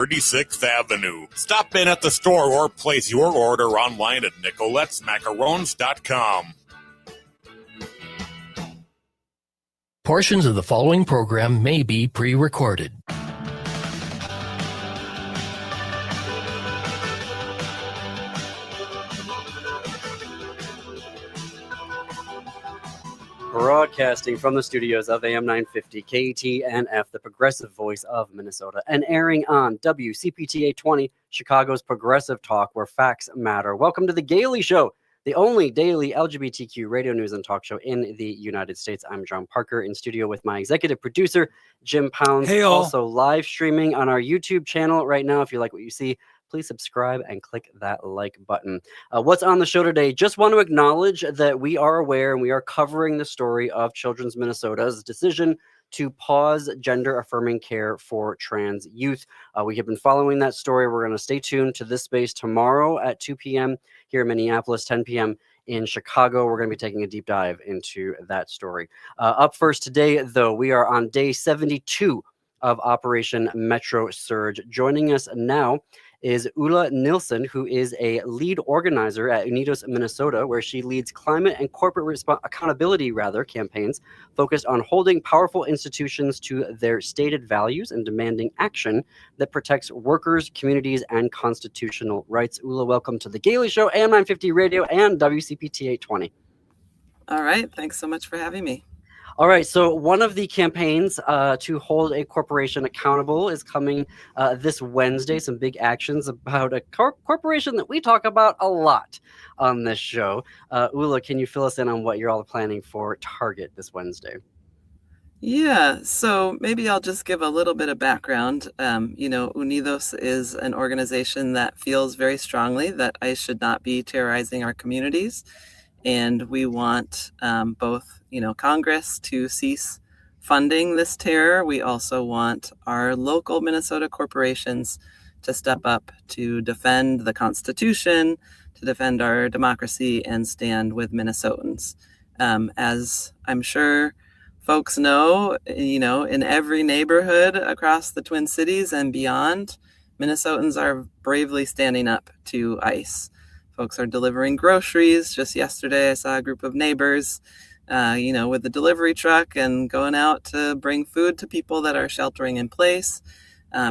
36th Avenue. Stop in at the store or place your order online at nicolettesmacarons.com. Portions of the following program may be pre-recorded. Broadcasting from the studios of AM 950 KTNF, the progressive voice of Minnesota, and airing on WCPT 820, Chicago's progressive talk where facts matter. Welcome to The Gailey Show, the only daily LGBTQ radio news and talk show in the United States. I'm John Parker in studio with my executive producer, Jim Pounds. Hey, all. Also live streaming on our YouTube channel right now. If you like what you see, please subscribe and click that like button. What's on the show today? Just want to acknowledge that we are aware and we are covering the story of Children's Minnesota's decision to pause gender-affirming care for trans youth. We have been following that story. We're going to stay tuned to this space tomorrow at 2 p.m. here in Minneapolis, 10 p.m. in Chicago. We're going to be taking a deep dive into that story. Up first today, though, we are on day 72 of Operation Metro Surge. Joining us now is Ulla Nilsen, who is a lead organizer at Unidos Minnesota, where she leads climate and corporate accountability campaigns focused on holding powerful institutions to their stated values and demanding action that protects workers, communities, and constitutional rights. Ulla, welcome to The Gailey Show, AM 950 Radio, and WCPT 820. All right. Thanks so much for having me. All right, so one of the campaigns to hold a corporation accountable is coming this Wednesday. Some big actions about a corporation that we talk about a lot on this show. Ulla, can you fill us in on what you're all planning for Target this Wednesday? Yeah, so maybe I'll just give a little bit of background. Unidos is an organization that feels very strongly that ICE should not be terrorizing our communities. And we want both, Congress to cease funding this terror. We also want our local Minnesota corporations to step up to defend the Constitution, to defend our democracy, and stand with Minnesotans. As I'm sure folks know, in every neighborhood across the Twin Cities and beyond, Minnesotans are bravely standing up to ICE. Folks are delivering groceries. Just yesterday, I saw a group of neighbors, with the delivery truck and going out to bring food to people that are sheltering in place.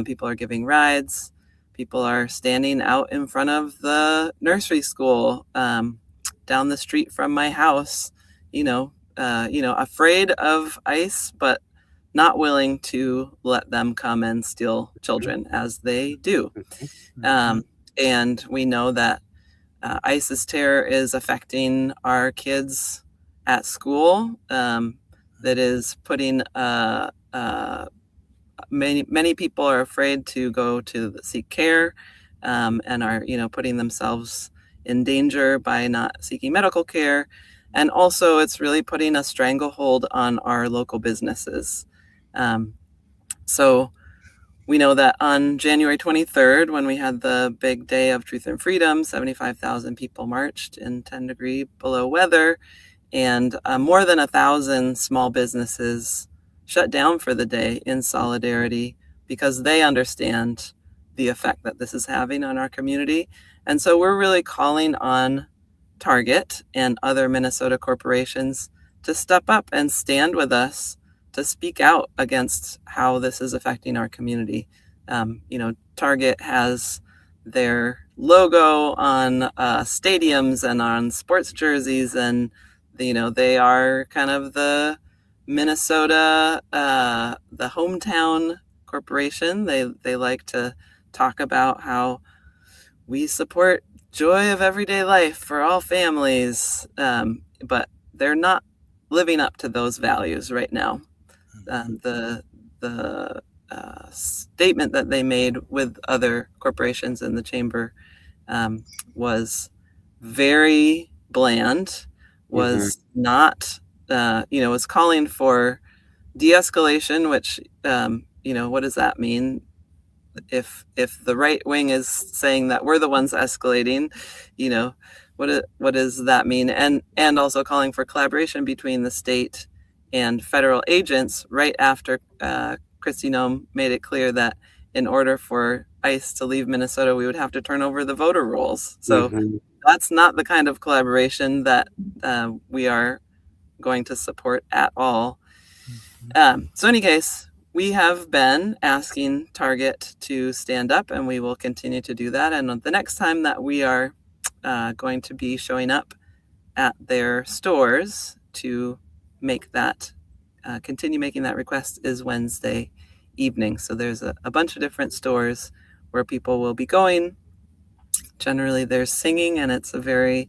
People are giving rides. People are standing out in front of the nursery school down the street from my house, afraid of ICE, but not willing to let them come and steal children as they do. And we know that ICE's terror is affecting our kids at school. That is putting many people are afraid to go to seek care, and are putting themselves in danger by not seeking medical care. And also, it's really putting a stranglehold on our local businesses. So we know that on January 23rd, when we had the big day of Truth and Freedom, 75,000 people marched in 10-degree below weather, and more than 1,000 small businesses shut down for the day in solidarity because they understand the effect that this is having on our community. And so we're really calling on Target and other Minnesota corporations to step up and stand with us to speak out against how this is affecting our community. Target has their logo on stadiums and on sports jerseys, and they are kind of the Minnesota, the hometown corporation. They like to talk about how we support joy of everyday life for all families, but they're not living up to those values right now. The statement that they made with other corporations in the chamber was very bland, was not, was calling for de-escalation, which, what does that mean? If the right wing is saying that we're the ones escalating, what does that mean? And also calling for collaboration between the state and federal agents right after Kristi Noem made it clear that in order for ICE to leave Minnesota, we would have to turn over the voter rolls. So Mhm. that's not the kind of collaboration that we are going to support at all. So in any case, we have been asking Target to stand up, and we will continue to do that. And the next time that we are going to be showing up at their stores to make that, continue making that request is Wednesday evening. So there's a bunch of different stores where people will be going. Generally, there's singing, and it's a very,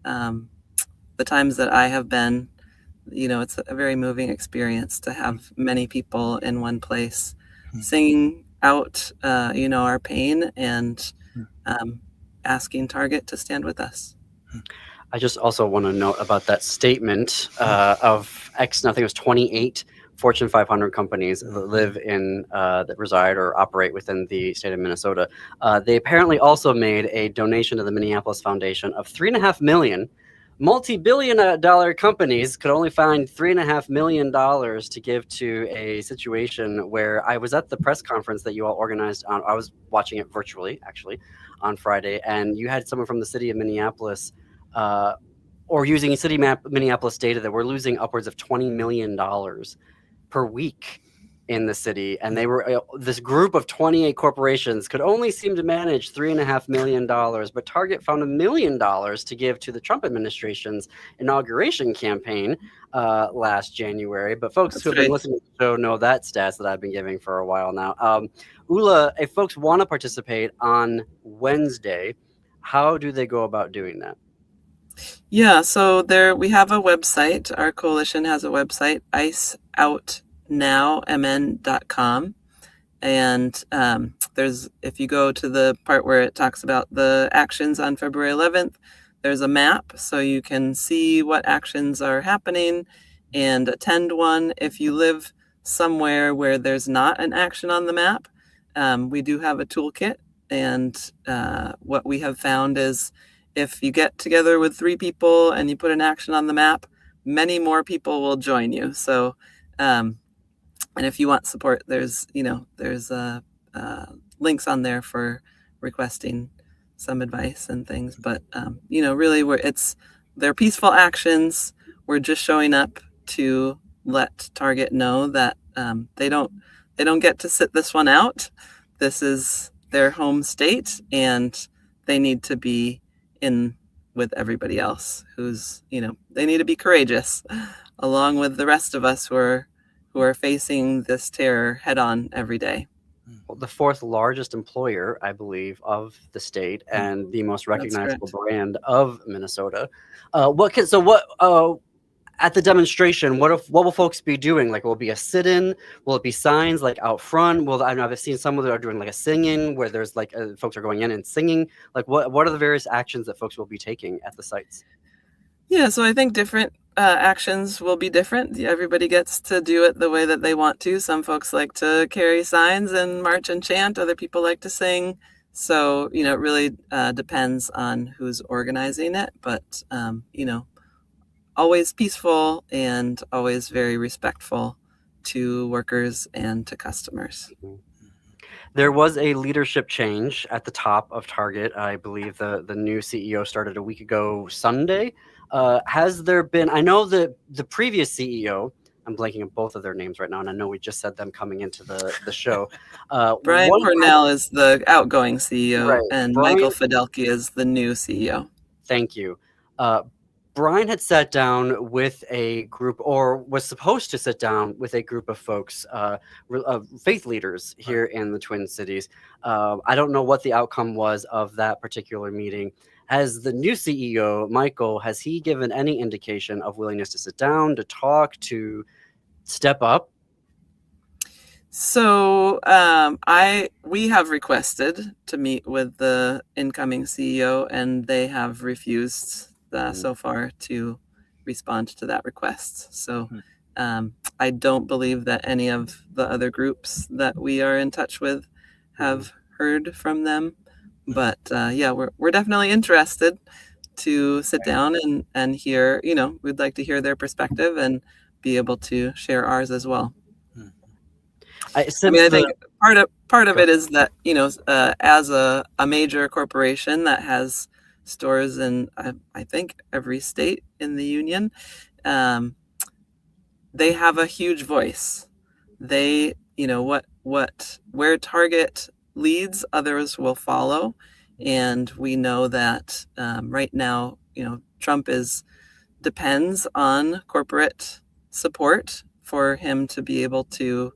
the times that I have been, it's a very moving experience to have many people in one place singing out, our pain and asking Target to stand with us. I just also want to note about that statement of I think it was 28 Fortune 500 companies that live in, that reside or operate within the state of Minnesota. They apparently also made a donation to the Minneapolis Foundation of $3.5 million. Multi-billion-dollar companies could only find $3.5 million to give to a situation where I was at the press conference that you all organized on. I was watching it virtually, actually, on Friday, and you had someone from the city of Minneapolis or using city map Minneapolis data that we're losing upwards of $20 million per week in the city. And they were this group of 28 corporations could only seem to manage $3.5 million, but Target found $1 million to give to the Trump administration's inauguration campaign last January. But folks who have been listening to the show know that stats that I've been giving for a while now. Ulla, if folks want to participate on Wednesday, how do they go about doing that? Yeah, so we have a website. Our coalition has a website, iceoutnowmn.com. And if you go to the part where it talks about the actions on February 11th, there's a map so you can see what actions are happening and attend one. If you live somewhere where there's not an action on the map, we do have a toolkit. And what we have found is if you get together with 3 people and you put an action on the map, many more people will join you. So, and if you want support, there's links on there for requesting some advice and things. But, really they're peaceful actions. We're just showing up to let Target know that they don't get to sit this one out. This is their home state, and they need to be in with everybody else who's, they need to be courageous along with the rest of us who are facing this terror head on every day. The 4th largest employer, I believe, of the state and the most recognizable brand of Minnesota. At the demonstration, what will folks be doing? Like, will it be a sit-in? Will it be signs like out front? I know I've seen some of them are doing like a singing where there's like folks are going in and singing. Like, what are the various actions that folks will be taking at the sites? Yeah, so I think different actions will be different. Everybody gets to do it the way that they want to. Some folks like to carry signs and march and chant. Other people like to sing. So, it really depends on who's organizing it. But, always peaceful and always very respectful to workers and to customers. There was a leadership change at the top of Target. I believe the new CEO started a week ago Sunday. Has there been, I know that the previous CEO, I'm blanking on both of their names right now, and I know we just said them coming into the show. Brian Cornell is the outgoing CEO, right. and Michael Fidelki is the new CEO. Thank you. Brian had sat down with a group, or was supposed to sit down with a group of folks, faith leaders here in the Twin Cities. I don't know what the outcome was of that particular meeting. Has the new CEO, Michael, has he given any indication of willingness to sit down, to talk, to step up? So we have requested to meet with the incoming CEO, and they have refused so far to respond to that request. So I don't believe that any of the other groups that we are in touch with have heard from them. But we're definitely interested to sit down and hear, we'd like to hear their perspective and be able to share ours as well. I think part of it is that, as a major corporation that has stores in, I think, every state in the union, they have a huge voice. They, where Target leads, others will follow. And we know that right now, Trump depends on corporate support for him to be able to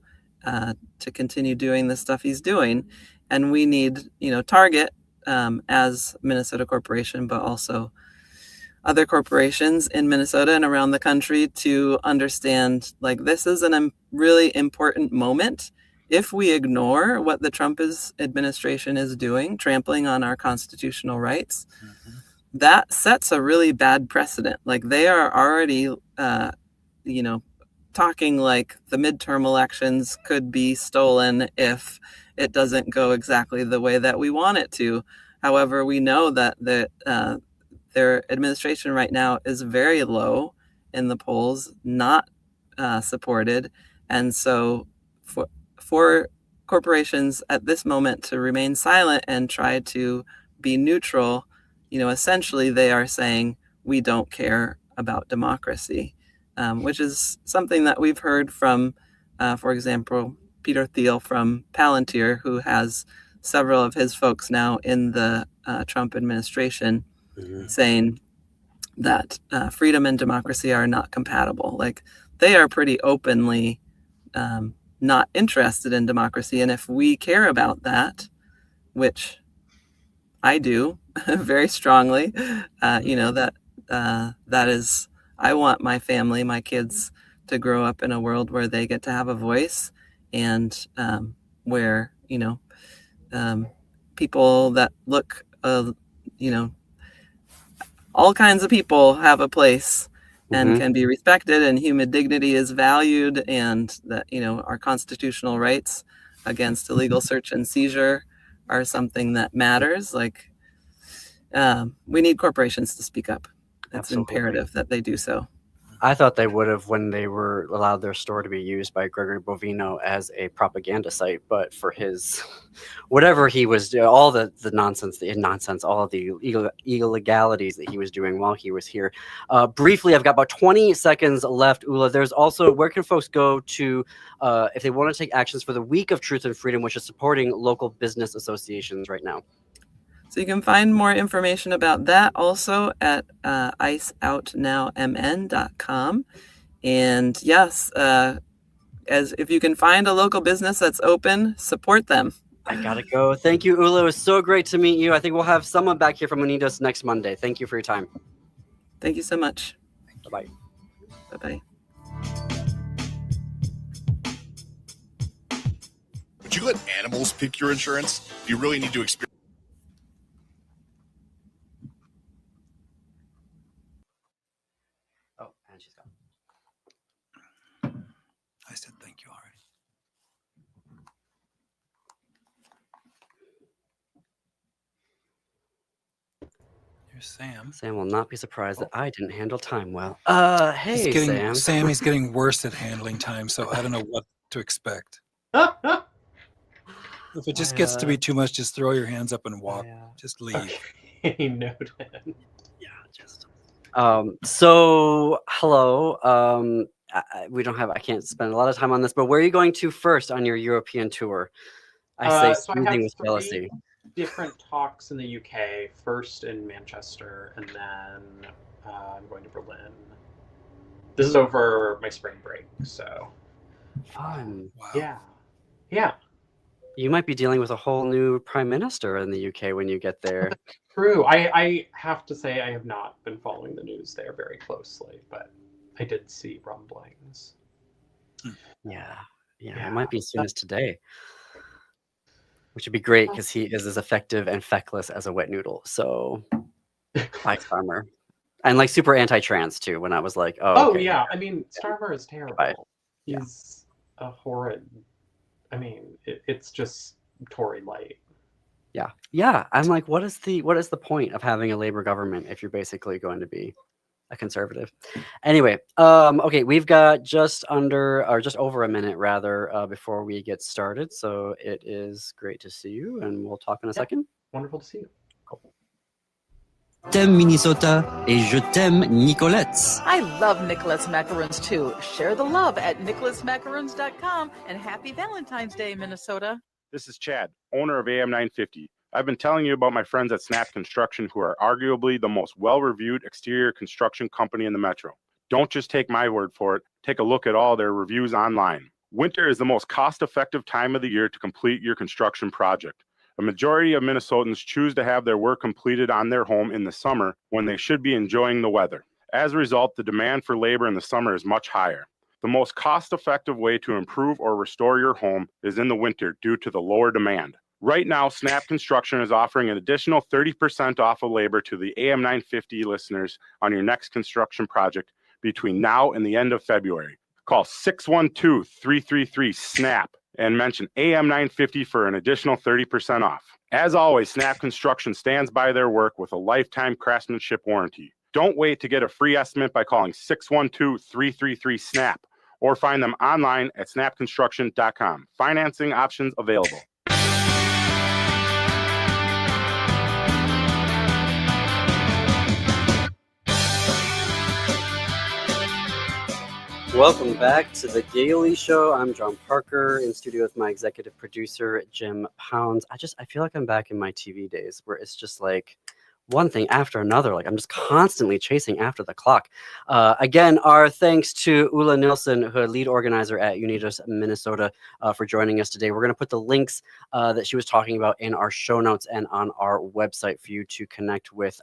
continue doing the stuff he's doing. And we need, Target as Minnesota corporation, but also other corporations in Minnesota and around the country to understand, like, this is a really important moment. If we ignore what the Trump administration is doing, trampling on our constitutional rights, that sets a really bad precedent. Like, they are already, talking like the midterm elections could be stolen if it doesn't go exactly the way that we want it to. However, we know that their administration right now is very low in the polls, not supported. And so for corporations at this moment to remain silent and try to be neutral, essentially they are saying, we don't care about democracy, which is something that we've heard from, for example, Peter Thiel from Palantir, who has several of his folks now in the Trump administration, saying that freedom and democracy are not compatible. Like, they are pretty openly not interested in democracy. And if we care about that, which I do very strongly, that is, I want my family, my kids, to grow up in a world where they get to have a voice, and where, people that look, all kinds of people have a place and can be respected, and human dignity is valued, and that, our constitutional rights against illegal search and seizure are something that matters. Like, we need corporations to speak up. It's imperative that they do so. I thought they would have when they were allowed their store to be used by Gregory Bovino as a propaganda site, but for his, whatever he was doing, all the nonsense, all of the illegalities that he was doing while he was here. Briefly, I've got about 20 seconds left, Ulla. There's also, where can folks go to, if they want to take actions for the Week of Truth and Freedom, which is supporting local business associations right now? So you can find more information about that also at iceoutnowmn.com. And yes, as if you can find a local business that's open, support them. I gotta go. Thank you, Ulla. It was so great to meet you. I think we'll have someone back here from Unidos next Monday. Thank you for your time. Thank you so much. Bye-bye. Bye-bye. Would you let animals pick your insurance? Do you really need to experience? Oh, and she's gone. I said thank you already. Here's Sam. Sam will not be surprised that I didn't handle time well. Hey, Sam. Sam is getting worse at handling time, so I don't know what to expect. If it just gets to be too much, just throw your hands up and walk. Just leave. Okay, noted. Yeah, just. So hello. We don't have. I can't spend a lot of time on this, but where are you going to first on your European tour? I say So I have smoothing with three jealousy. different talks in the UK. First in Manchester, and then I'm going to Berlin. This is over my spring break, so Fun. Wow. Yeah. You might be dealing with a whole new prime minister in the UK when you get there. True. I have to say I have not been following the news there very closely, but I did see rumblings. Yeah. It might be as soon as today, which would be great because he is as effective and feckless as a wet noodle. So, bye, Starmer. And like super anti-trans too. When I was like, okay. Yeah. I mean, Starmer is terrible. Bye. He's a horrid. I mean, it's just Tory light. Yeah. I'm like, what is the point of having a Labour government if you're basically going to be A conservative. Anyway, okay, we've got just over a minute rather before we get started. So it is great to see you, and we'll talk in a second. Wonderful to see you. T'aimes Minnesota et je t'aime Nicolette's. I love Nicolette's macarons too. Share the love at nicoletsmacarons.com, and happy Valentine's Day, Minnesota. This is Chad, owner of AM 950. I've been telling you about my friends at Snap Construction, who are arguably the most well-reviewed exterior construction company in the metro. Don't just take my word for it. Take a look at all their reviews online. Winter is the most cost-effective time of the year to complete your construction project. A majority of Minnesotans choose to have their work completed on their home in the summer when they should be enjoying the weather. As a result, the demand for labor in the summer is much higher. The most cost-effective way to improve or restore your home is in the winter due to the lower demand. Right now, Snap Construction is offering an additional 30% off of labor to the AM 950 listeners on your next construction project between now and the end of February. Call 612-333-SNAP and mention AM 950 for an additional 30% off. As always, Snap Construction stands by their work with a lifetime craftsmanship warranty. Don't wait to get a free estimate by calling 612-333-SNAP or find them online at snapconstruction.com. Financing options available. Welcome back to the Daily Show. I'm John Parker, in studio with my executive producer, Jim Pounds. I feel like I'm back in my TV days where it's just like one thing after another. Like I'm just constantly chasing after the clock. Again, our thanks to Ulla Nilsen, her lead organizer at Unidos Minnesota, for joining us today. We're going to put the links that she was talking about in our show notes and on our website for you to connect with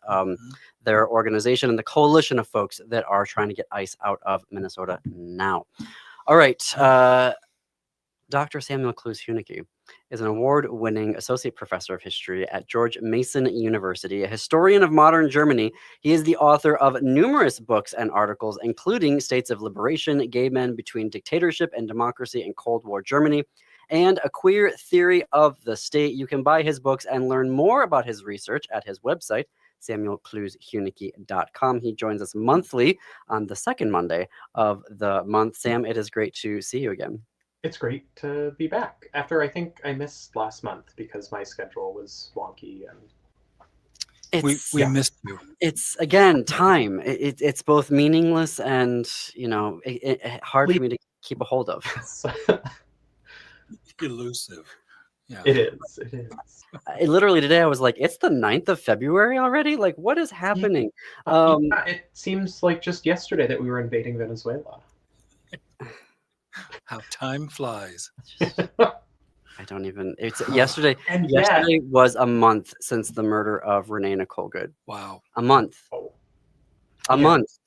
their organization and the coalition of folks that are trying to get ICE out of Minnesota now. All right. Dr. Samuel Clowes Huneke is an award-winning associate professor of history at George Mason University, a historian of modern Germany. He is the author of numerous books and articles, including States of Liberation, Gay Men Between Dictatorship and Democracy in Cold War Germany, and A Queer Theory of the State. You can buy his books and learn more about his research at his website, samuelcleweshuneke.com. He joins us monthly on the second Monday of the month. Sam, it is great to see you again. It's great to be back after I think I missed last month because my schedule was wonky and we missed you. It's again time. It's both meaningless and hard for me to keep a hold of. Elusive. Yeah. It is. Literally today I was like, it's the 9th of February already? Like, what is happening? Yeah, it seems like just yesterday that we were invading Venezuela. How time flies. I don't even. It's yesterday. And yesterday was a month since the murder of Renee Nicole Good. Wow. A month. A month.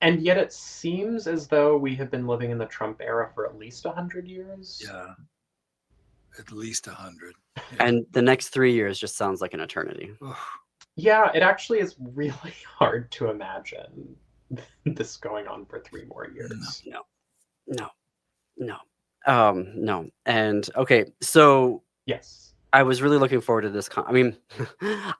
And yet it seems as though we have been living in the Trump era for at least 100 years. Yeah. At least 100. Yeah. And the next 3 years just sounds like an eternity. Yeah, it actually is really hard to imagine this going on for 3 more years. No. And okay, so yes, I was really looking forward to this.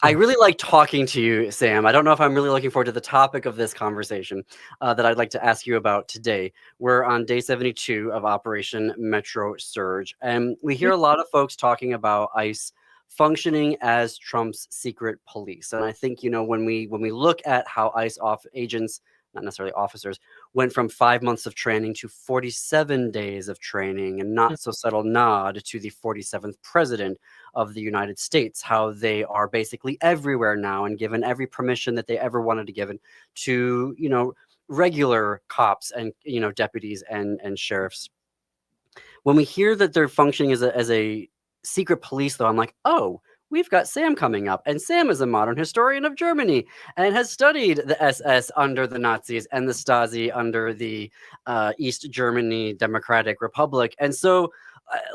I really like talking to you, Sam. I don't know if I'm really looking forward to the topic of this conversation that I'd like to ask you about today. We're on day 72 of Operation Metro Surge, and we hear a lot of folks talking about ICE functioning as Trump's secret police. And I think, when we look at how ICE agents, not necessarily officers, went from 5 months of training to 47 days of training, and not so subtle nod to the 47th president of the United States, how they are basically everywhere now and given every permission that they ever wanted to give to, regular cops and, deputies and sheriffs. When we hear that they're functioning as a secret police, though, I'm like, oh, we've got Sam coming up, and Sam is a modern historian of Germany and has studied the SS under the Nazis and the Stasi under the East Germany Democratic Republic. And so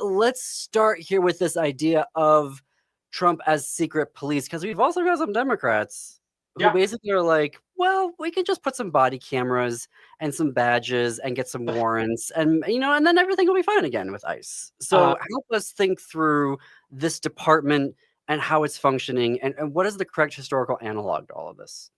let's start here with this idea of Trump as secret police, because we've also got some Democrats who basically are like, well, we could just put some body cameras and some badges and get some warrants and then everything will be fine again with ICE. So help us think through this department and how it's functioning, and what is the correct historical analog to all of this?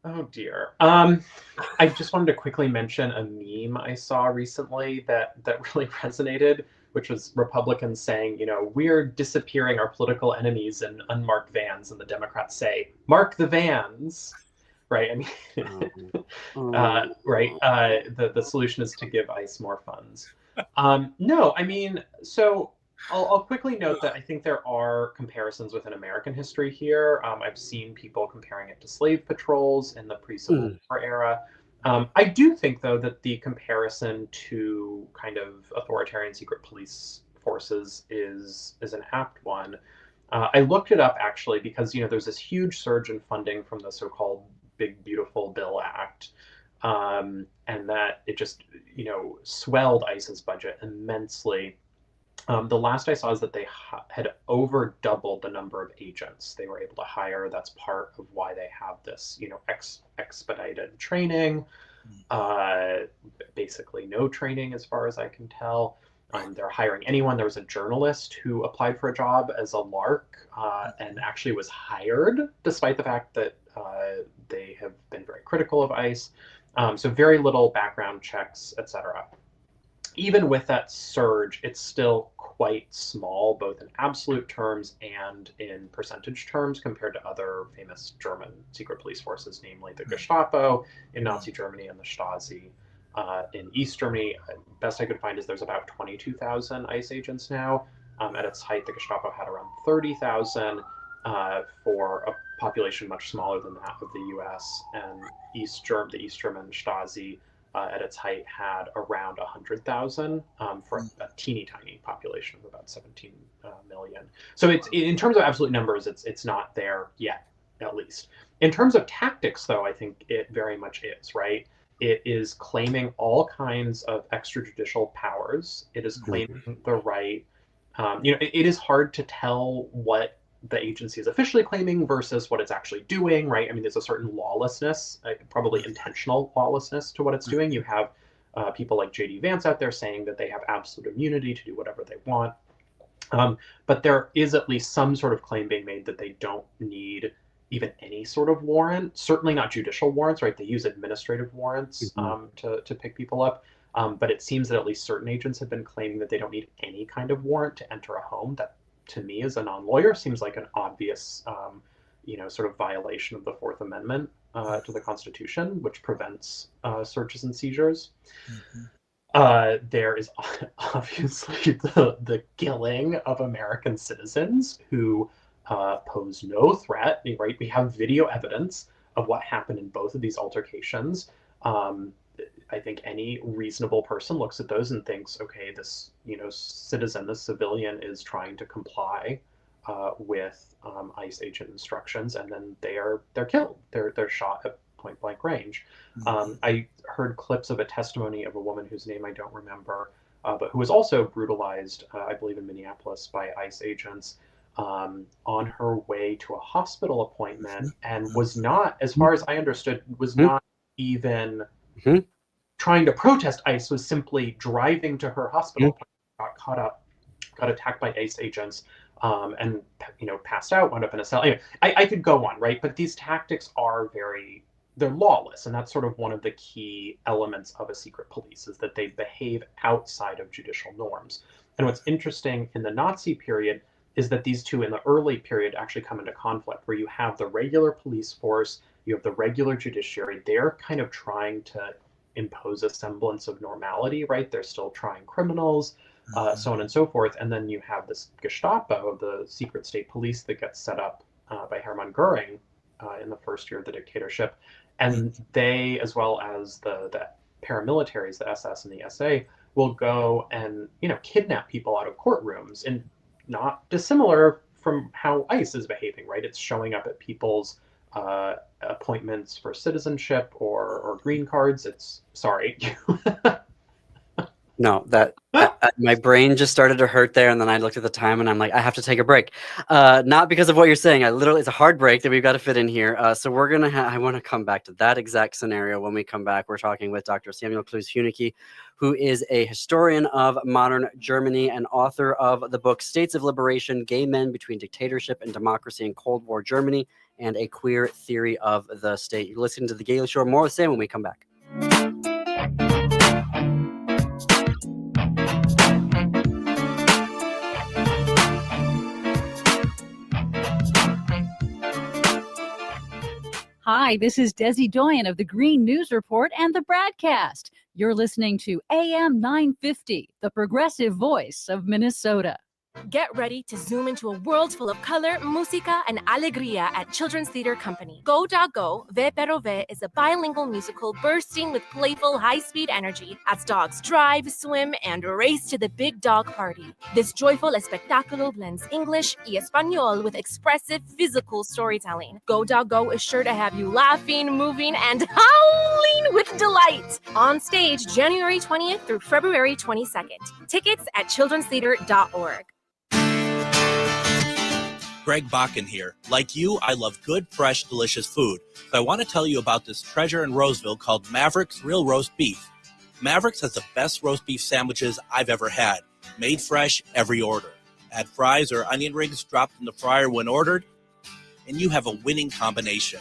Oh dear. I just wanted to quickly mention a meme I saw recently that really resonated, which was Republicans saying, we're disappearing our political enemies in unmarked vans, and the Democrats say, "Mark the vans." Right? I mean, right. The solution is to give ICE more funds. No, I mean, so I'll quickly note that I think there are comparisons within American history here. I've seen people comparing it to slave patrols in the pre-Civil War era. I do think, though, that the comparison to kind of authoritarian secret police forces is an apt one. I looked it up actually because there's this huge surge in funding from the so-called Big Beautiful Bill Act, and that it just swelled ICE's budget immensely. The last I saw is that they had over doubled the number of agents they were able to hire. That's part of why they have this expedited training. Basically no training as far as I can tell. They're hiring anyone. There was a journalist who applied for a job as a lark and actually was hired, despite the fact that they have been very critical of ICE. So very little background checks, etc. Even with that surge, it's still quite small, both in absolute terms and in percentage terms, compared to other famous German secret police forces, namely the Gestapo in Nazi Germany and the Stasi in East Germany. Best I could find is there's about 22,000 ICE agents now. At its height, the Gestapo had around 30,000 for a population much smaller than that of the US, and the East German Stasi at its height had around 100,000 for a teeny tiny population of about 17 million. So it's, in terms of absolute numbers, it's not there yet, at least. In terms of tactics, though, I think it very much is, right? It is claiming all kinds of extrajudicial powers. It is claiming the right. It is hard to tell what the agency is officially claiming versus what it's actually doing, right? I mean, there's a certain lawlessness, probably intentional lawlessness to what it's doing. You have people like J.D. Vance out there saying that they have absolute immunity to do whatever they want. But there is at least some sort of claim being made that they don't need even any sort of warrant, certainly not judicial warrants, right? They use administrative warrants to pick people up. But it seems that at least certain agents have been claiming that they don't need any kind of warrant to enter a home. That, to me, as a non-lawyer, seems like an obvious, sort of violation of the Fourth Amendment to the Constitution, which prevents searches and seizures. There is obviously the killing of American citizens who pose no threat, right? We have video evidence of what happened in both of these altercations. I think any reasonable person looks at those and thinks, okay, this citizen, this civilian is trying to comply with ICE agent instructions, and then they're killed. They're shot at point blank range. I heard clips of a testimony of a woman whose name I don't remember, but who was also brutalized, I believe, in Minneapolis by ICE agents on her way to a hospital appointment, and was not, as far as I understood, was not even trying to protest ICE, was simply driving to her hospital, got caught up, got attacked by ICE agents, and passed out, wound up in a cell. Anyway, I could go on, right? But these tactics are they're lawless, and that's sort of one of the key elements of a secret police, is that they behave outside of judicial norms. And what's interesting in the Nazi period is that these two in the early period actually come into conflict, where you have the regular police force, you have the regular judiciary. They're kind of trying to impose a semblance of normality, right? They're still trying criminals, so on and so forth. And then you have this Gestapo, the secret state police that gets set up by Hermann Goering in the first year of the dictatorship. And they, as well as the paramilitaries, the SS and the SA, will go and kidnap people out of courtrooms, and not dissimilar from how ICE is behaving, right? It's showing up at people's appointments for citizenship or green cards. It's sorry. No, my brain just started to hurt there, and then I looked at the time, and I'm like, I have to take a break. Not because of what you're saying. It's a hard break that we've got to fit in here. So we're gonna. I want to come back to that exact scenario when we come back. We're talking with Dr. Samuel Clowes Huneke, who is a historian of modern Germany and author of the book States of Liberation: Gay Men Between Dictatorship and Democracy in Cold War Germany, and a Queer Theory of the State. You're listening to The Gaily Show. More with Sam when we come back. Hi, this is Desi Doyen of the Green News Report and the Bradcast. You're listening to AM 950, the progressive voice of Minnesota. Get ready to zoom into a world full of color, música, and alegría at Children's Theater Company. Go Da Go, Ve Pero Ve is a bilingual musical bursting with playful, high-speed energy as dogs drive, swim, and race to the big dog party. This joyful espectáculo blends English y Espanol with expressive physical storytelling. Go Da Go is sure to have you laughing, moving, and howling with delight. On stage January 20th through February 22nd. Tickets at childrenstheater.org. Greg Bakken here. Like you, I love good, fresh, delicious food. So I want to tell you about this treasure in Roseville called Maverick's Real Roast Beef. Maverick's has the best roast beef sandwiches I've ever had. Made fresh every order. Add fries or onion rings dropped in the fryer when ordered, and you have a winning combination.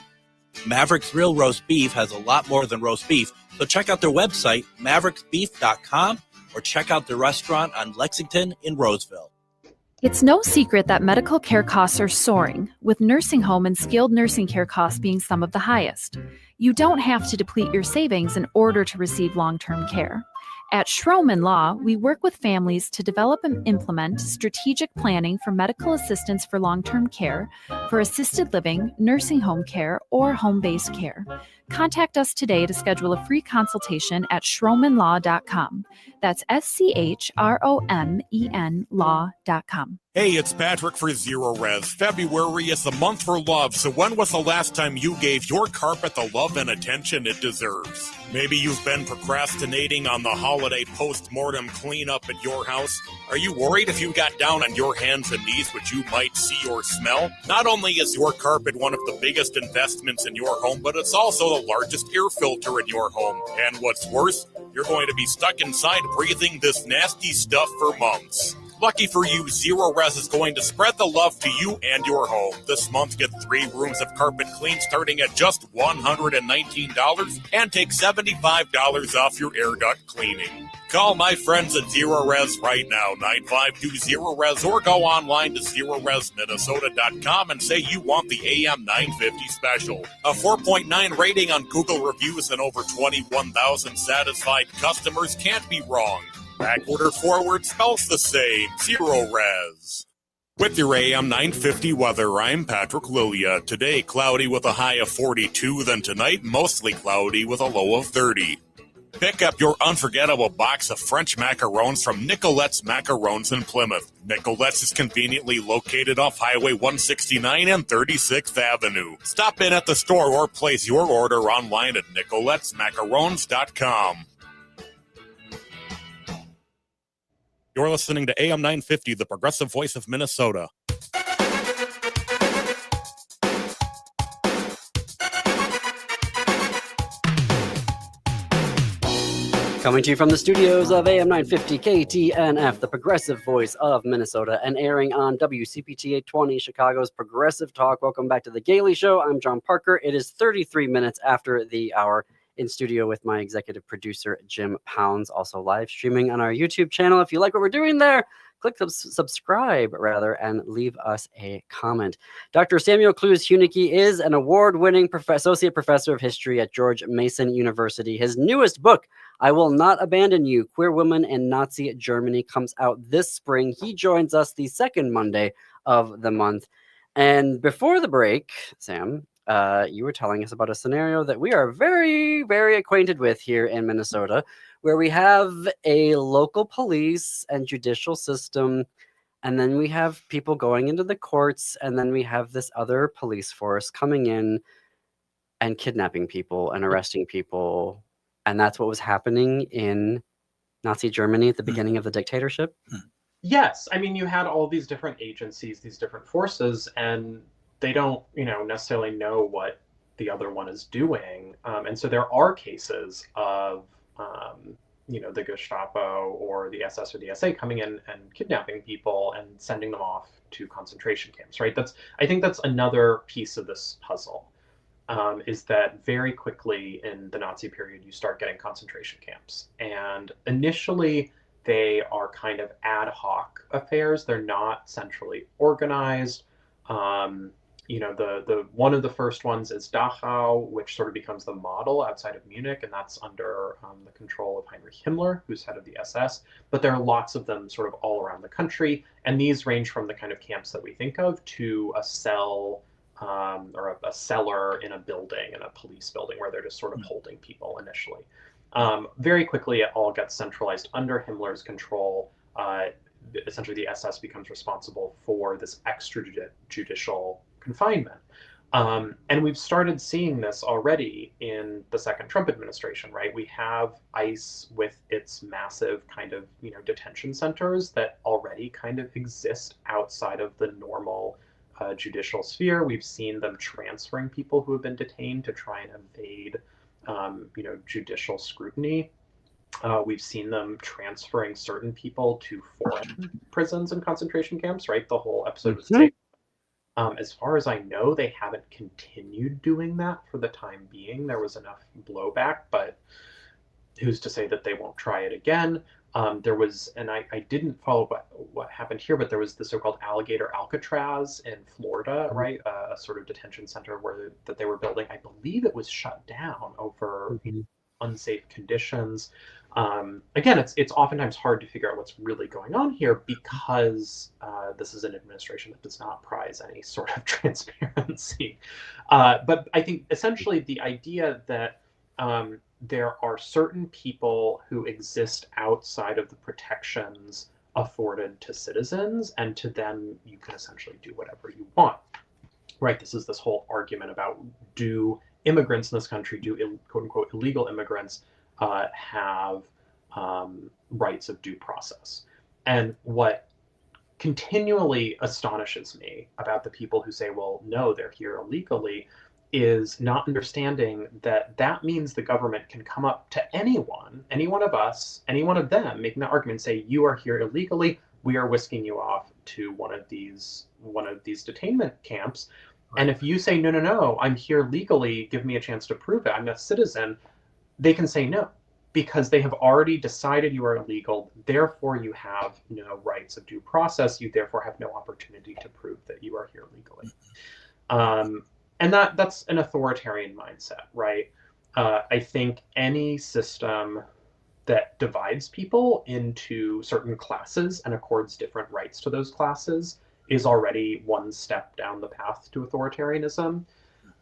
Maverick's Real Roast Beef has a lot more than roast beef, so check out their website, mavericksbeef.com, or check out their restaurant on Lexington in Roseville. It's no secret that medical care costs are soaring, with nursing home and skilled nursing care costs being some of the highest. You don't have to deplete your savings in order to receive long-term care. At Schroman Law, we work with families to develop and implement strategic planning for medical assistance for long-term care, for assisted living, nursing home care, or home-based care. Contact us today to schedule a free consultation at schromenlaw.com. That's SCHROMEN law.com. Hey, it's Patrick for Zero Res. February is the month for love, so when was the last time you gave your carpet the love and attention it deserves? Maybe you've been procrastinating on the holiday post-mortem cleanup at your house. Are you worried if you got down on your hands and knees what you might see or smell? Not only is your carpet one of the biggest investments in your home, but it's also the largest air filter in your home. And what's worse, you're going to be stuck inside breathing this nasty stuff for months. Lucky for you, Zero Res is going to spread the love to you and your home. This month, get 3 rooms of carpet clean starting at just $119 and take $75 off your air duct cleaning. Call my friends at Zero Res right now, 952-ZERO-RES, or go online to ZeroResMinnesota.com and say you want the AM 950 special. A 4.9 rating on Google reviews and over 21,000 satisfied customers can't be wrong. Backward or forward spells the same. Zero Res. With your AM 950 weather, I'm Patrick Lilia. Today, cloudy with a high of 42. Then tonight, mostly cloudy with a low of 30. Pick up your unforgettable box of French macarons from Nicolette's Macarons in Plymouth. Nicolette's is conveniently located off Highway 169 and 36th Avenue. Stop in at the store or place your order online at nicoletsmacarons.com. You're listening to AM 950, the progressive voice of Minnesota. Coming to you from the studios of AM 950 KTNF, the progressive voice of Minnesota, and airing on WCPT 820, Chicago's Progressive Talk. Welcome back to The Gaily Show. I'm John Parker. It is 33 minutes after the hour. In studio with my executive producer, Jim Pounds, also live streaming on our YouTube channel. If you like what we're doing there, click subscribe, and leave us a comment. Dr. Samuel Clowes Huneke is an award-winning associate professor of history at George Mason University. His newest book, I Will Not Abandon You, Queer Women in Nazi Germany, comes out this spring. He joins us the second Monday of the month. And before the break, Sam, you were telling us about a scenario that we are very, very acquainted with here in Minnesota, where we have a local police and judicial system, and then we have people going into the courts, and then we have this other police force coming in and kidnapping people and arresting people. And that's what was happening in Nazi Germany at the beginning of the dictatorship? Yes, I mean, you had all these different agencies, these different forces, and they don't, necessarily know what the other one is doing. And so there are cases of, the Gestapo or the SS or the SA coming in and kidnapping people and sending them off to concentration camps, right? I think that's another piece of this puzzle, is that very quickly in the Nazi period, you start getting concentration camps. And initially, they are kind of ad hoc affairs. They're not centrally organized. The one of the first ones is Dachau, which sort of becomes the model outside of Munich, and that's under the control of Heinrich Himmler, who's head of the SS. But there are lots of them sort of all around the country, and these range from the kind of camps that we think of to a cell or a cellar in a building, in a police building, where they're just sort of holding people initially. Very quickly, it all gets centralized under Himmler's control. Essentially, the SS becomes responsible for this extrajudicial confinement. And we've started seeing this already in the second Trump administration, right? We have ICE with its massive kind of, detention centers that already kind of exist outside of the normal judicial sphere. We've seen them transferring people who have been detained to try and evade judicial scrutiny. We've seen them transferring certain people to foreign prisons and concentration camps, right? The whole episode was taken. As far as I know, they haven't continued doing that for the time being. There was enough blowback, but who's to say that they won't try it again? There was, and I didn't follow what happened here, but there was the so-called Alligator Alcatraz in Florida, right? A sort of detention center that they were building. I believe it was shut down over unsafe conditions. Again, it's oftentimes hard to figure out what's really going on here because this is an administration that does not prize any sort of transparency. But I think essentially the idea that there are certain people who exist outside of the protections afforded to citizens, and to them you can essentially do whatever you want, right? This is this whole argument about, do immigrants in this country, do quote unquote illegal immigrants have rights of due process? And what continually astonishes me about the people who say, well, no, they're here illegally, is not understanding that that means the government can come up to anyone, any one of us, any one of them, making that argument, say, you are here illegally, we are whisking you off to one of these detainment camps. And if you say, no, I'm here legally, give me a chance to prove it, I'm a citizen, they can say no, because they have already decided you are illegal, therefore you have no rights of due process, you therefore have no opportunity to prove that you are here legally. And that's an authoritarian mindset, right? I think any system that divides people into certain classes and accords different rights to those classes is already one step down the path to authoritarianism.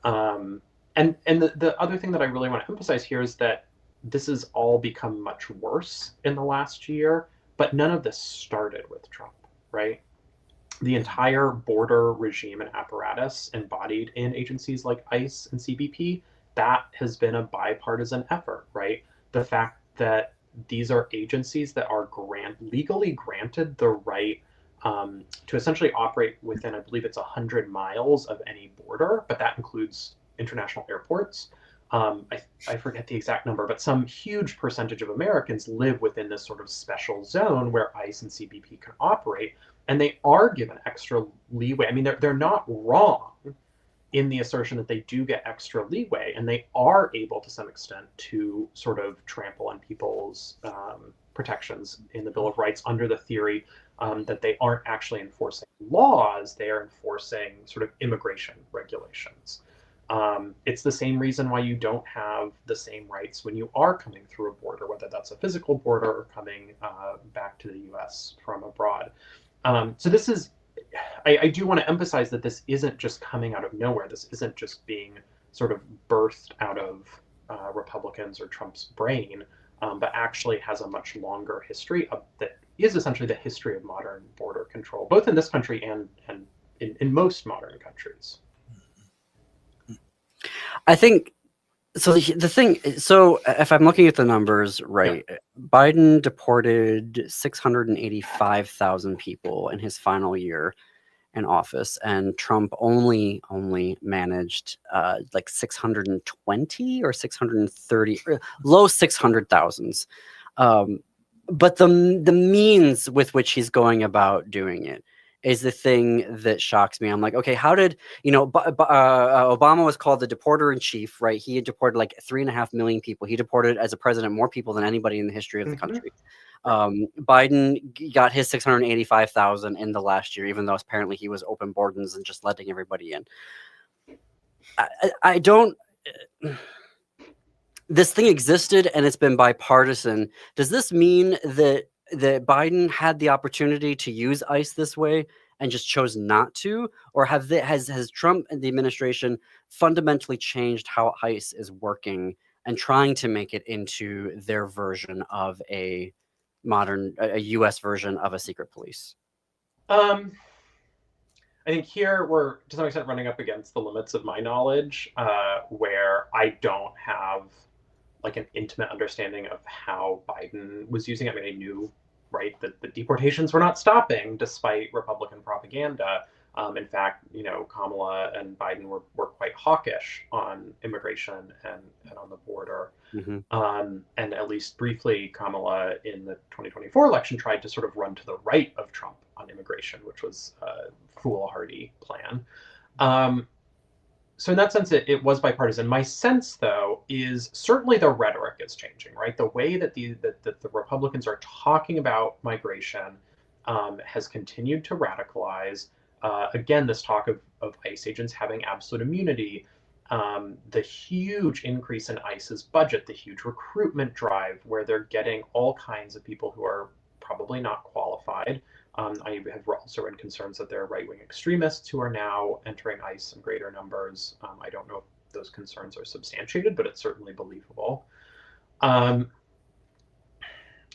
And the other thing that I really want to emphasize here is that this has all become much worse in the last year, but none of this started with Trump, right? The entire border regime and apparatus embodied in agencies like ICE and CBP, that has been a bipartisan effort, right? The fact that these are agencies that are legally granted the right to essentially operate within, I believe it's 100 miles of any border, but that includes international airports. I forget the exact number, but some huge percentage of Americans live within this sort of special zone where ICE and CBP can operate, and they are given extra leeway. I mean, they're not wrong in the assertion that they do get extra leeway, and they are able to some extent to sort of trample on people's protections in the Bill of Rights under the theory that they aren't actually enforcing laws, they are enforcing sort of immigration regulations. It's the same reason why you don't have the same rights when you are coming through a border, whether that's a physical border or coming back to the US from abroad. So this is, I do want to emphasize that this isn't just coming out of nowhere. This isn't just being sort of birthed out of Republicans or Trump's brain, but actually has a much longer history that is essentially the history of modern border control, both in this country and in most modern countries. I think So the thing, so if I'm looking at the numbers right, Biden deported 685,000 people in his final year in office, and Trump only managed like 620 or 630, low 600,000s. But the means with which he's going about doing it is the thing that shocks me. I'm like, okay, how did, Obama was called the deporter in chief, right? He had deported like 3.5 million people. He deported as a president more people than anybody in the history of the country. Biden got his 685,000 in the last year, even though apparently he was open borders and just letting everybody in. I don't. This thing existed and it's been bipartisan. Does this mean that Biden had the opportunity to use ICE this way and just chose not to? Or has Trump and the administration fundamentally changed how ICE is working and trying to make it into their version of a U.S. version of a secret police? I think here we're to some extent running up against the limits of my knowledge, where I don't have like an intimate understanding of how Biden was using it. I mean, I knew, right, that the deportations were not stopping despite Republican propaganda. In fact, Kamala and Biden were quite hawkish on immigration and on the border. And at least briefly, Kamala in the 2024 election tried to sort of run to the right of Trump on immigration, which was a foolhardy plan. So in that sense, it was bipartisan. My sense, though, is certainly the rhetoric is changing, right? The way that the Republicans are talking about migration has continued to radicalize. Again, this talk of ICE agents having absolute immunity, the huge increase in ICE's budget, the huge recruitment drive where they're getting all kinds of people who are probably not qualified. I have also read concerns that there are right-wing extremists who are now entering ICE in greater numbers. I don't know if those concerns are substantiated, but it's certainly believable.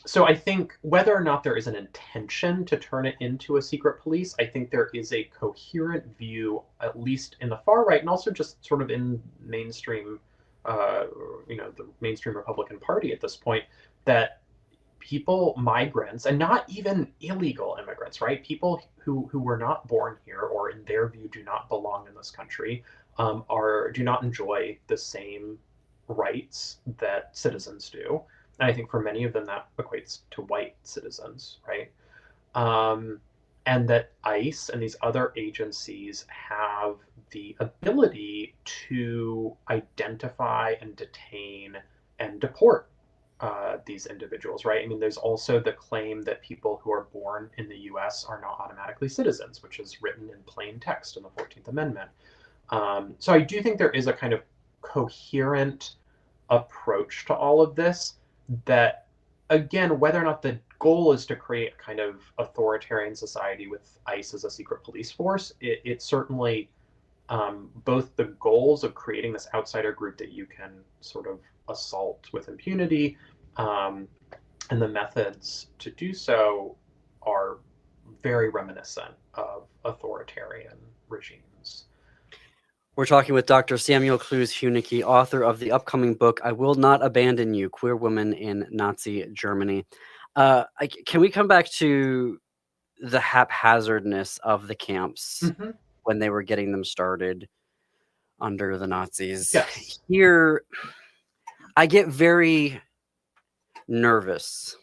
So I think whether or not there is an intention to turn it into a secret police, I think there is a coherent view, at least in the far right, and also just sort of in mainstream, the mainstream Republican Party at this point, that people, migrants, and not even illegal immigrants, right? People who were not born here or in their view do not belong in this country, do not enjoy the same rights that citizens do. And I think for many of them that equates to white citizens, right? And that ICE and these other agencies have the ability to identify and detain and deport these individuals, right? I mean, there's also the claim that people who are born in the US are not automatically citizens, which is written in plain text in the 14th Amendment. So I do think there is a kind of coherent approach to all of this that, again, whether or not the goal is to create a kind of authoritarian society with ICE as a secret police force, it certainly, both the goals of creating this outsider group that you can sort of assault with impunity, and the methods to do so are very reminiscent of authoritarian regimes. We're talking with Dr. Samuel Clowes Huneke, author of the upcoming book, I Will Not Abandon You, Queer Women in Nazi Germany. Can we come back to the haphazardness of the camps when they were getting them started under the Nazis? Yes. Here, I get very nervous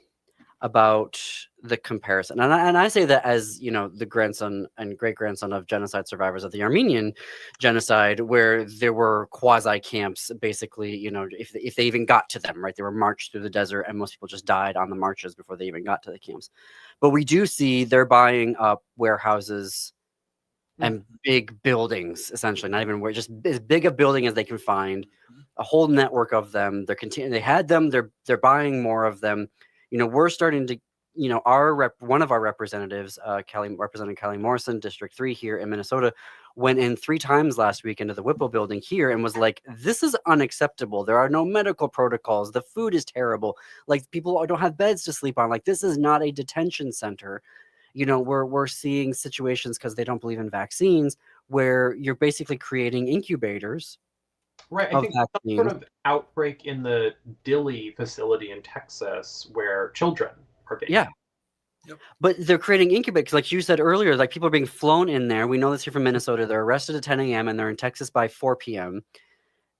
about the comparison. And I say that as, the grandson and great-grandson of genocide survivors of the Armenian genocide, where there were quasi-camps, basically, if they even got to them, right? They were marched through the desert and most people just died on the marches before they even got to the camps. But we do see they're buying up warehouses and big buildings, essentially, not even just as big a building as they can find, a whole network of them. They had them, they're buying more of them. We're starting to, one of our representatives, Representative Kelly Morrison, District 3 here in Minnesota, went in 3 times last week into the Whipple building here and was like, this is unacceptable. There are no medical protocols. The food is terrible. Like, people don't have beds to sleep on. Like, this is not a detention center. We're seeing situations, because they don't believe in vaccines, where you're basically creating incubators Right. I think some vaccines. sort of outbreak in the Dilley facility in Texas where children are being. Yeah. But they're creating incubators, like you said earlier, like people are being flown in there. We know this here from Minnesota. They're arrested at 10 a.m. and they're in Texas by 4 p.m.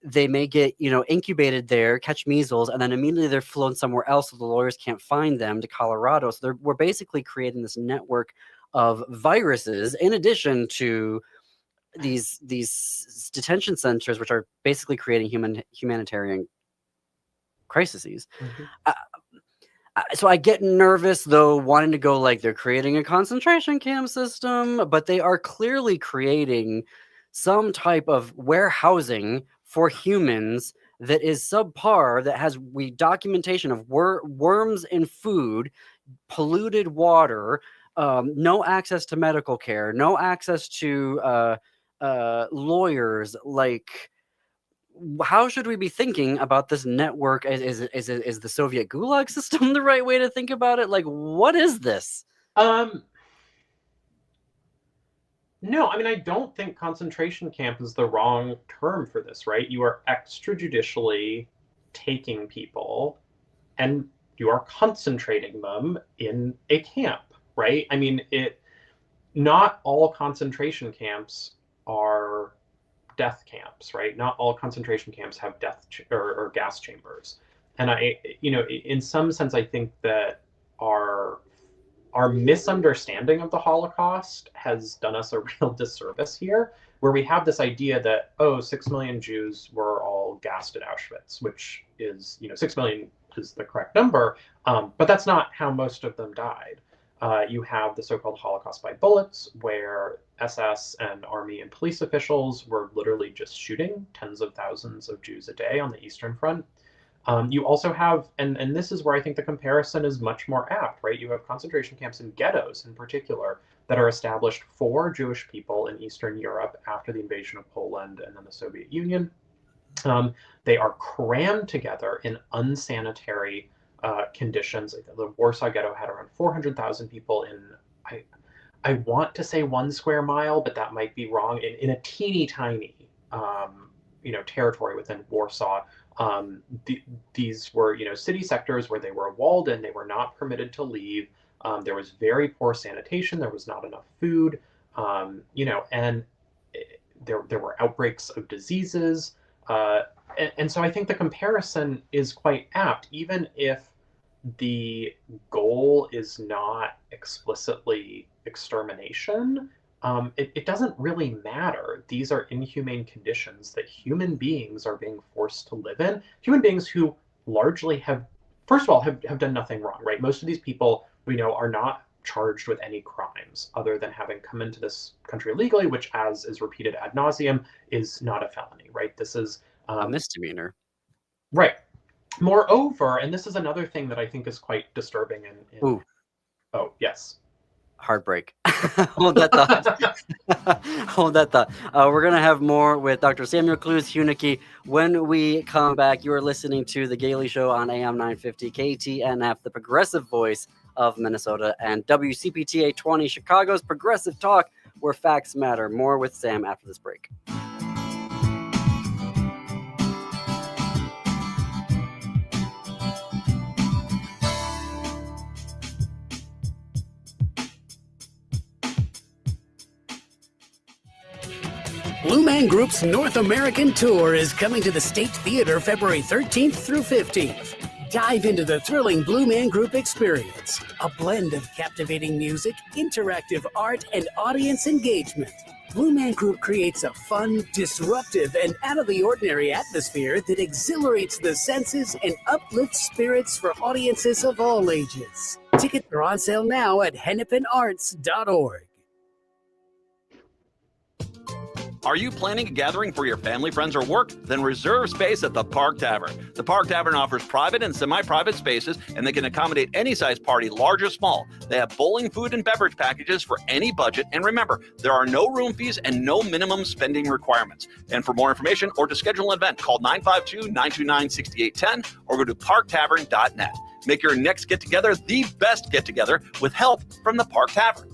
They may get, incubated there, catch measles, and then immediately they're flown somewhere else so the lawyers can't find them, to Colorado. So we're basically creating this network of viruses in addition to these detention centers, which are basically creating humanitarian crises. So I get nervous, though, wanting to go like they're creating a concentration camp system, but they are clearly creating some type of warehousing for humans that is subpar, that has documentation of worms in food, polluted water, no access to medical care, no access to lawyers. Like, how should we be thinking about this network? Is the Soviet Gulag system the right way to think about it? Like, what is this? No, I mean, I don't think concentration camp is the wrong term for this, right? You are extrajudicially taking people and you are concentrating them in a camp, right? I mean, not all concentration camps are death camps, right? Not all concentration camps have or gas chambers. And in some sense, I think that our misunderstanding of the Holocaust has done us a real disservice here, where we have this idea that, 6 million Jews were all gassed at Auschwitz, which is, 6 million is the correct number, but that's not how most of them died. You have the so-called Holocaust by bullets, where SS and army and police officials were literally just shooting tens of thousands of Jews a day on the Eastern Front. You also have, and this is where I think the comparison is much more apt, right? You have concentration camps and ghettos in particular that are established for Jewish people in Eastern Europe after the invasion of Poland and then the Soviet Union. They are crammed together in unsanitary conditions. The Warsaw Ghetto had around 400,000 people in, I want to say 1 square mile, but that might be wrong, in a teeny tiny, territory within Warsaw. These were, city sectors where they were walled in, they were not permitted to leave. There was very poor sanitation, there was not enough food, and there were outbreaks of diseases. And so I think the comparison is quite apt, even if the goal is not explicitly extermination. It doesn't really matter. These are inhumane conditions that human beings are being forced to live in. Human beings who largely have done nothing wrong, right? Most of these people we know are not charged with any crimes other than having come into this country illegally, which, as is repeated ad nauseum, is not a felony, right? This is a misdemeanor. Right. Moreover, and this is another thing that I think is quite disturbing Ooh. Oh, yes. Heartbreak. Hold that thought. Hold that thought. We're going to have more with Dr. Samuel Clowes Huneke when we come back. You are listening to The Gailey Show on AM 950 KTNF, the progressive voice of Minnesota, and WCPTA 20, Chicago's progressive talk, where facts matter. More with Sam after this break. Blue Man Group's North American Tour is coming to the State Theater February 13th through 15th. Dive into the thrilling Blue Man Group experience, a blend of captivating music, interactive art, and audience engagement. Blue Man Group creates a fun, disruptive, and out-of-the-ordinary atmosphere that exhilarates the senses and uplifts spirits for audiences of all ages. Tickets are on sale now at hennepinarts.org. Are you planning a gathering for your family, friends, or work? Then reserve space at the Park Tavern. The Park Tavern offers private and semi-private spaces, and they can accommodate any size party, large or small. They have bowling, food, and beverage packages for any budget. And remember, there are no room fees and no minimum spending requirements. And for more information or to schedule an event, call 952-929-6810 or go to parktavern.net. Make your next get-together the best get-together with help from the Park Tavern.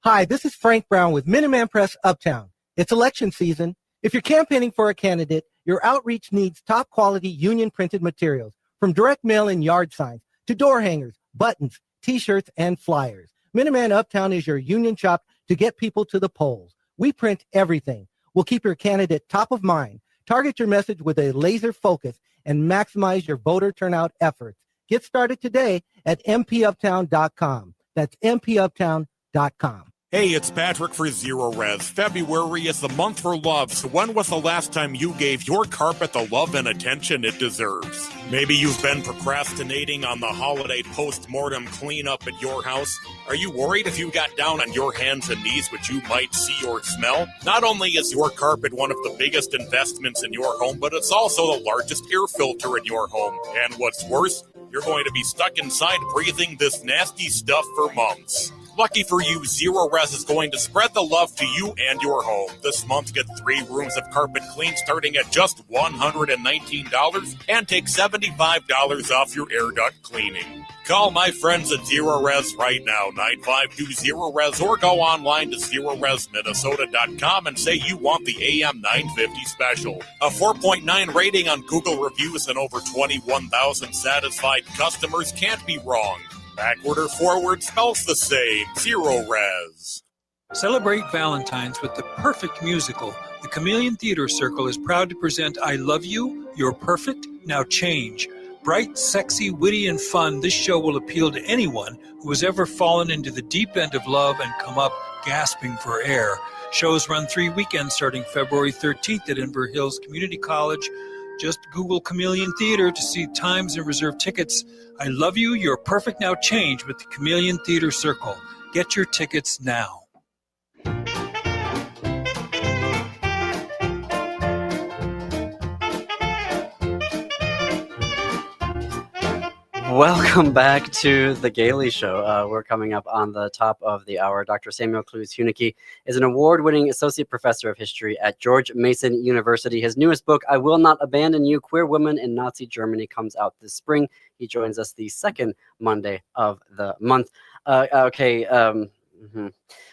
Hi, this is Frank Brown with Minuteman Press Uptown. It's election season. If you're campaigning for a candidate, your outreach needs top quality union printed materials, from direct mail and yard signs to door hangers, buttons, t-shirts, and flyers. Minuteman Uptown is your union shop to get people to the polls. We print everything. We'll keep your candidate top of mind, target your message with a laser focus, and maximize your voter turnout efforts. Get started today at mpuptown.com. That's mpuptown.com. Hey, it's Patrick for Zero Res. February is the month for love, so when was the last time you gave your carpet the love and attention it deserves? Maybe you've been procrastinating on the holiday post-mortem cleanup at your house. Are you worried if you got down on your hands and knees what you might see or smell? Not only is your carpet one of the biggest investments in your home, but it's also the largest air filter in your home. And what's worse, you're going to be stuck inside breathing this nasty stuff for months. Lucky for you, Zero Res is going to spread the love to you and your home. This month, get 3 rooms of carpet clean starting at just $119 and take $75 off your air duct cleaning. Call my friends at Zero Res right now, 9520-RES, or go online to ZeroResMinnesota.com and say you want the AM 950 special. A 4.9 rating on Google reviews and over 21,000 satisfied customers can't be wrong. Backward or forward spells the same. Zero Res. Celebrate Valentine's with the perfect musical. The Chameleon Theater Circle is proud to present I Love You, You're Perfect, Now Change. Bright, sexy, witty, and fun, this show will appeal to anyone who has ever fallen into the deep end of love and come up gasping for air. Shows run 3 weekends starting February 13th at Inver Hills Community College. Just Google Chameleon Theater to see times and reserve tickets. I Love You, You're Perfect, Now Change with the Chameleon Theater Circle. Get your tickets now. Welcome back to The Gailey Show. We're coming up on the top of the hour. Dr. Samuel Clowes Huneke is an award-winning associate professor of history at George Mason University. His newest book, I Will Not Abandon You, Queer Women in Nazi Germany, comes out this spring. He joins us the second Monday of the month.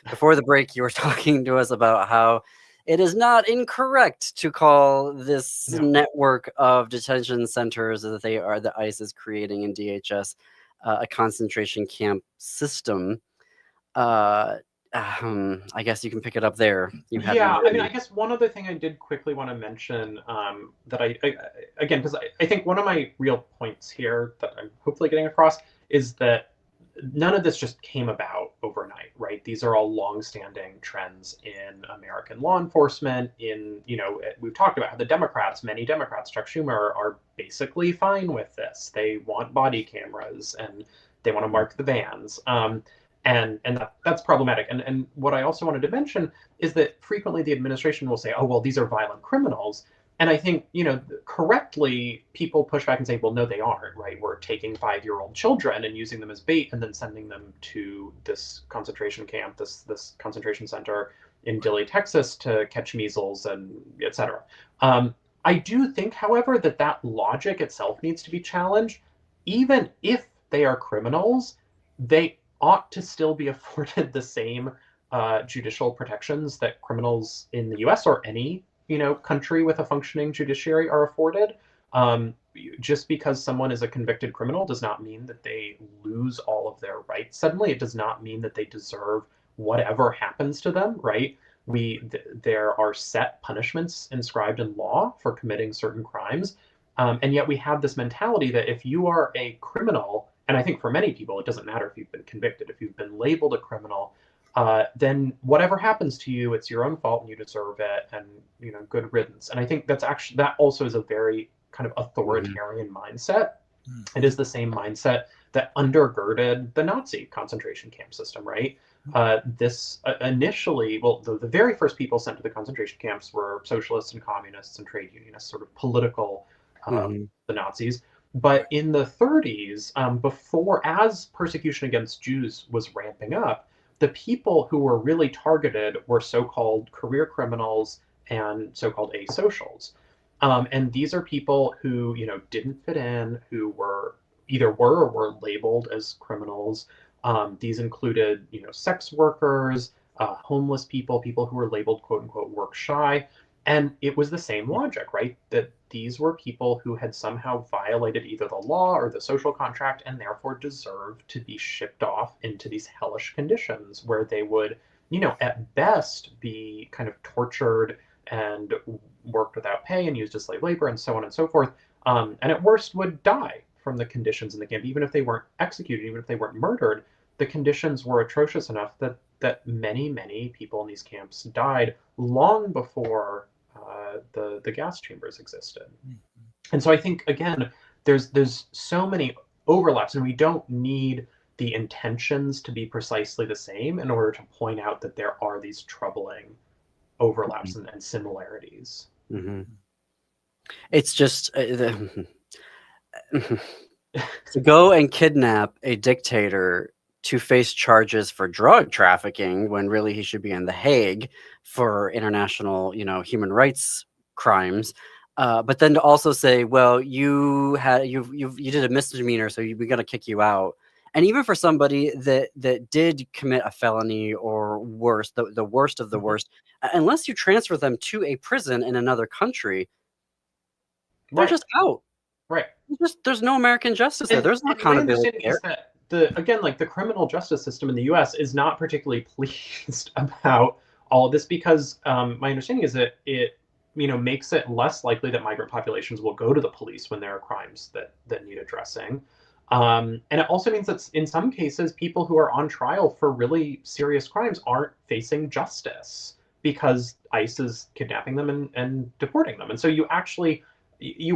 Before the break, you were talking to us about how it is not incorrect to call this network of detention centers that the ICE is creating in DHS a concentration camp system. I guess you can pick it up there. I guess one other thing I did quickly want to mention that I again, because I think one of my real points here that I'm hopefully getting across is that none of this just came about overnight, right? These are all long-standing trends in American law enforcement. We've talked about how many Democrats, Chuck Schumer, are basically fine with this. They want body cameras and they want to mark the vans. And that's problematic. And what I also wanted to mention is that frequently the administration will say, oh, well, these are violent criminals. And I think, correctly, people push back and say, well, no, they aren't, right? We're taking 5-year-old children and using them as bait and then sending them to this concentration camp, this concentration center in Dilley, Texas to catch measles and et cetera. I do think, however, that logic itself needs to be challenged. Even if they are criminals, they ought to still be afforded the same judicial protections that criminals in the US or any country with a functioning judiciary are afforded. Just because someone is a convicted criminal does not mean that they lose all of their rights suddenly. It does not mean that they deserve whatever happens to them, right? There are set punishments inscribed in law for committing certain crimes. And yet we have this mentality that if you are a criminal, and I think for many people, it doesn't matter if you've been convicted, if you've been labeled a criminal, then whatever happens to you, it's your own fault and you deserve it, and good riddance. And I think that also is a very kind of authoritarian mindset. It is the same mindset that undergirded the Nazi concentration camp system, right? This initially, the very first people sent to the concentration camps were socialists and communists and trade unionists, sort of political, the Nazis. But in the 30s, as persecution against Jews was ramping up, the people who were really targeted were so-called career criminals and so-called asocials. And these are people who, didn't fit in, who were or were labeled as criminals. These included, sex workers, homeless people, people who were labeled quote unquote work shy. And it was the same logic, right? That these were people who had somehow violated either the law or the social contract and therefore deserved to be shipped off into these hellish conditions where they would, at best be kind of tortured and worked without pay and used as slave labor and so on and so forth. And at worst would die from the conditions in the camp. Even if they weren't executed, even if they weren't murdered, the conditions were atrocious enough that many, many people in these camps died long before the gas chambers existed. And so I think, again, there's so many overlaps, and we don't need the intentions to be precisely the same in order to point out that there are these troubling overlaps and similarities. It's just to go and kidnap a dictator to face charges for drug trafficking when really he should be in The Hague for international, human rights crimes. But then to also say, well, you did a misdemeanor, so we're gonna kick you out. And even for somebody that did commit a felony or worse, the worst of the worst, unless you transfer them to a prison in another country, they're just out. Right. There's no American justice there. There's no accountability there. The criminal justice system in the U.S. is not particularly pleased about all of this because my understanding is that it, makes it less likely that migrant populations will go to the police when there are crimes that need addressing. And it also means that in some cases, people who are on trial for really serious crimes aren't facing justice because ICE is kidnapping them and deporting them. And so you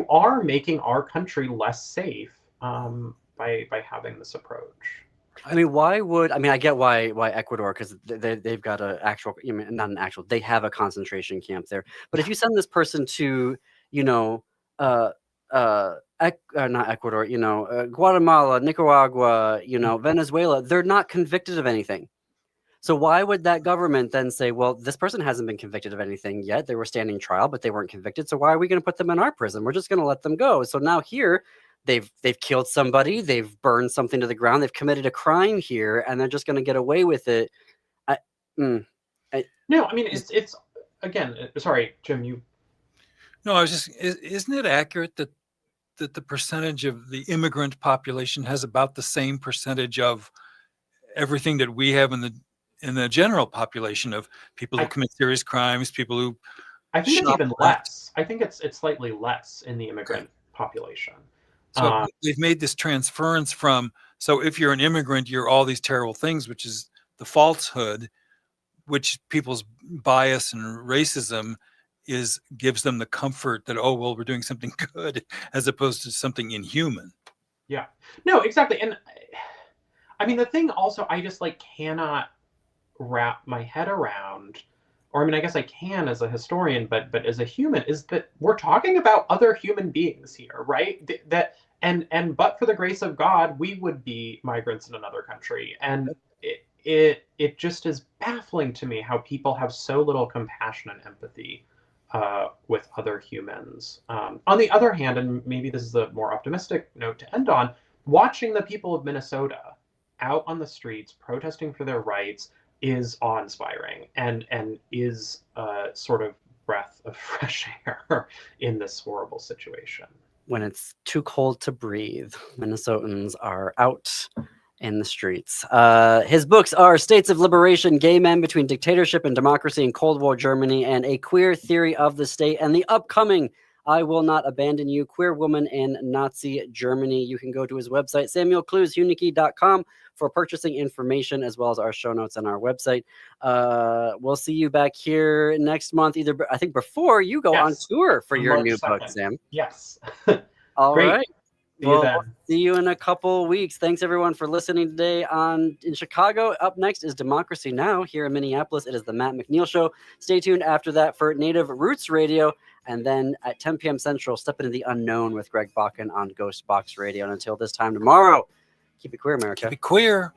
are making our country less safe by having this approach. I mean, I get why Ecuador, because they've got they have a concentration camp there. But if you send this person to, not Ecuador, Guatemala, Nicaragua, Venezuela, they're not convicted of anything. So why would that government then say, well, this person hasn't been convicted of anything yet. They were standing trial, but they weren't convicted. So why are we going to put them in our prison? We're just going to let them go. So now here, they've killed somebody, they've burned something to the ground, they've committed a crime here, and they're just going to get away with it. No, I mean, it's again, sorry, Jim, you. No, I was just, isn't it accurate that the percentage of the immigrant population has about the same percentage of everything that we have in the general population of people who commit serious crimes, people who I think it's even less. I think it's slightly less in the immigrant population. So they've made this transference from, so if you're an immigrant, you're all these terrible things, which is the falsehood, which people's bias and racism gives them the comfort that, oh, well, we're doing something good as opposed to something inhuman. Yeah, no, exactly. And I mean, the thing also, I just cannot wrap my head around, or I mean, I guess I can as a historian, but as a human, is that we're talking about other human beings here, right? But for the grace of God, we would be migrants in another country. And it just is baffling to me how people have so little compassion and empathy with other humans. On the other hand, and maybe this is a more optimistic note to end on, watching the people of Minnesota out on the streets protesting for their rights is awe-inspiring and is a sort of breath of fresh air in this horrible situation. When it's too cold to breathe, Minnesotans are out in the streets. His books are States of Liberation, Gay Men Between Dictatorship and Democracy in Cold War Germany, and A Queer Theory of the State, and the upcoming I Will Not Abandon You, Queer Woman in Nazi Germany. You can go to his website, samuelcleweshuneke.com, for purchasing information, as well as our show notes on our website. We'll see you back here next month, I think before you go on tour for your new book, Sam. Yes. All Great. right. We'll see you in a couple weeks. Thanks everyone for listening today in Chicago. Up next is Democracy Now! Here in Minneapolis. It is the Matt McNeil Show. Stay tuned after that for Native Roots Radio. And then at 10 p.m. Central, step into the unknown with Greg Bakken on Ghost Box Radio. And until this time tomorrow, keep it queer, America. Keep it queer.